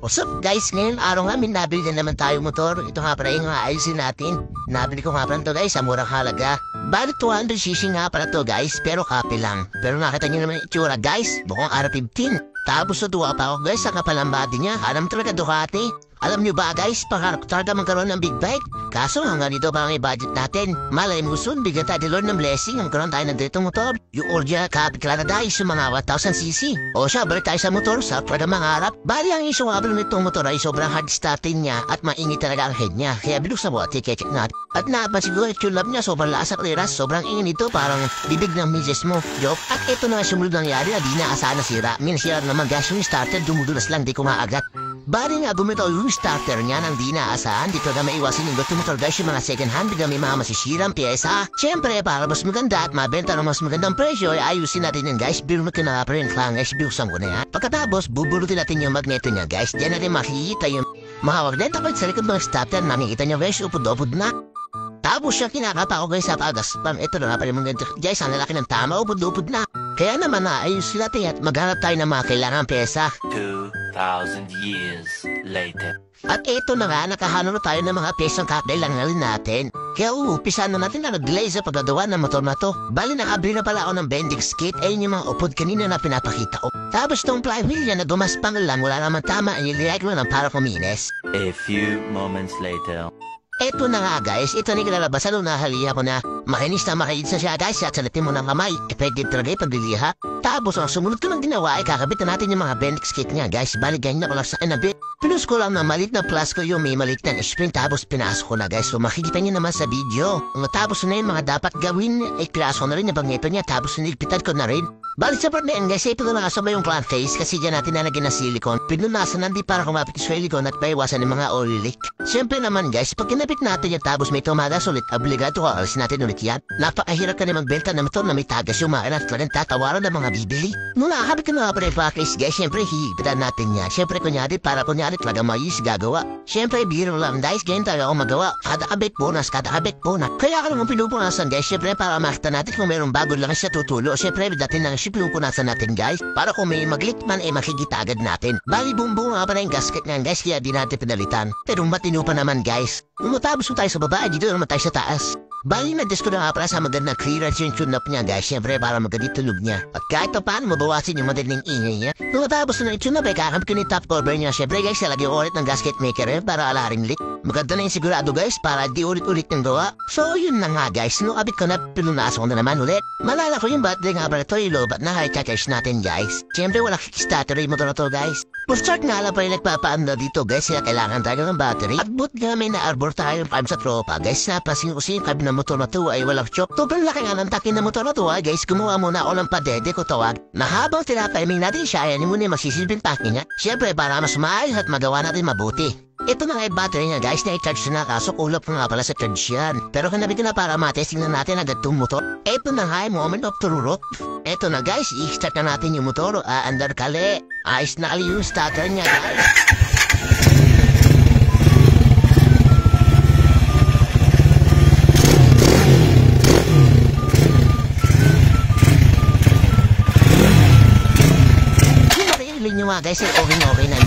What's up guys? Ngayon araw nga nabili na naman tayo motor. Ito nga pala yung ayusin natin. Nabili ko nga pala ito guys sa murang halaga. Bali 200cc nga pala to guys, pero copy lang. Pero nakita nyo naman yung itsura guys, bukong R15. Tapos natuwa pa ako guys sa kapalambadi niya. Alam talaga Ducati. Alam nyo ba guys, pangarap talaga magkaroon ng big bike. Kaso hanggang dito pa ang budget natin. Malay mo soon, bigyan tayo ni Lord ng blessing. Ang karoon tayo ng ditong motor. Yung order kapit kala na sa mga 1000cc. O siya, balik tayo sa motor sa para mangarap. Bali ang isang abalo nitong motor ay sobrang hard starting niya at mainit talaga ang head niya. Kaya binuksan mo at i-check natin. At napansin ko at yung love niya sobrang lakas at liras. Sobrang ingin ito, parang bibig ng misis mo. Joke. At ito na sumunod nangyari na di na asahan na sira. Minasira naman gas yung starter, dumudulas lang, di ko maagat. Bali nga bumitaw yung starter niya nang di naasahan. Dito na maiwasin yung gusto motor guys yung mga second hand bigla may mga masisirang pyesa. Siyempre para mas maganda at mabenta ng mas magandang presyo ay ayusin natin yan guys. Biro na kinakaparin lang guys, binuksan ko na yan. Pagkatapos buburutin natin yung magneto niya guys. Diyan natin makikita yung mga magnet kapag sa likod ng starter. Nakikita niya guys, upod-upod na. Tapos siya kinakapa ko guys sa pagaspam. Ito na nga pala yung magneto guys, ang lalaki ng tama, upod-upod na. Kaya naman naayos natin at maghanap tayo ng mga kailangang pyesa. 2,000 years later. At ito na nga, nakahanap na tayo ng mga pyesang kakailangan natin. Kaya uupisa na natin na nag-delay sa paggawa ng motor na to. Bali nakabili na pala ako ng bending skate. Ayun yung mga upod kanina na pinapakita ko. Tapos tong flywheel niya na gumaspang lang, wala naman tama, inilirek mo ng para kuminis. A few moments later. Eto na nga guys, ito na kinalabasan nung nahaliha ko na makinis na makinis na siya guys at salatin mo ng kamay. Effective talaga yung pagliliha. Tapos ang sumunod ko ng ginawa ay kakabit na natin yung mga bending skate niya guys. Bali ganyan na ko lang sa inabit. Pinus ko lang na malit na plus ko yung may malit na spring tapos pinasok ko na guys. So makikita niyo naman sa video. Tapos na yung mga dapat gawin ay pinasok ko na rin yung bangneto niya tapos nilpitan ko na rin. Bali sa part na yan guys, ito na nakasama yung clamp face kasi dyan natin nalagyan ng silicone. Pinunasan nandi para kumapit sa silicone at maiwasan ng mga oil leak. Siyempre naman guys, pag kinapit natin yan tapos may tumagas ulit, obligado ko alisin natin ulit yan. Napakahirap ka na magbenta ng motor na may tagas yung makina at talagang tatawaran ng mga bibili. Nung nakakabit ko na pa rin package guys, siyempre hihipitan natin yan. Siyempre kunyari talaga mayis gagawa. Siyempre biro lang guys, ganyan tayo ako magawa. Kada kabit bonus. Kaya ka naman pinupunasan guys, siyempre para makita natin kung mayroong bago lang siya tutulo. Siyempre datin lang pinupunasan natin guys, para kung may maglit man ay makikita agad natin. Bali bumbu nga pa na yung gasket nga guys, kaya di natin pinalitan. Pero matino pa naman guys. Umutapos tayo sa baba, dito naman tayo sa taas. Bali na-adjust ko na nga para sa magandang clearance yung tune-up niya guys, siyempre para magandang tulog niya. At kahit pa paano mabawasin yung madaling ingay niya. Nung matapos na yung tune-up ay kakamit ko ni top cover niya, siyempre guys, nalagyan ko ulit ng gasket maker para alaring leak. Maganda na yung sigurado guys, para di ulit-ulit ng gawa. So yun na nga guys, nung abit ko na, pinunasan ko na naman ulit. Malala ko yung battery nga pala ito, yung lobat na high-charge natin guys. Siyempre wala kickstarter yung motor na to guys. Post-start nga lang pa yung nagpapaanda dito guys, kaya kailangan tayo ng battery. At boot nga may na-arbor tayo yung sa tropa guys, napasin ko kasi yung kabi ng motor na to ay walang chop. Sobrang laki nga ng takin ng motor na to guys, gumawa muna ako ng padede ko tawag. Na habang tinatiming natin siya, yan muna yung magsisilbing takin niya. Siyempre para mas maayos at magawa natin mabuti. Ito na nga yung battery niya guys, na-i-charge na kaso kulap nga pala sa charge yan. Pero kanabit na para matesting na natin agad itong motor. Ito na nga yung moment of truth. Ito na guys, i-start na natin yung motor. Andar kali. Ayos na kali yung starter niya guys. Yung makikilig nyo nga guys, ay okay na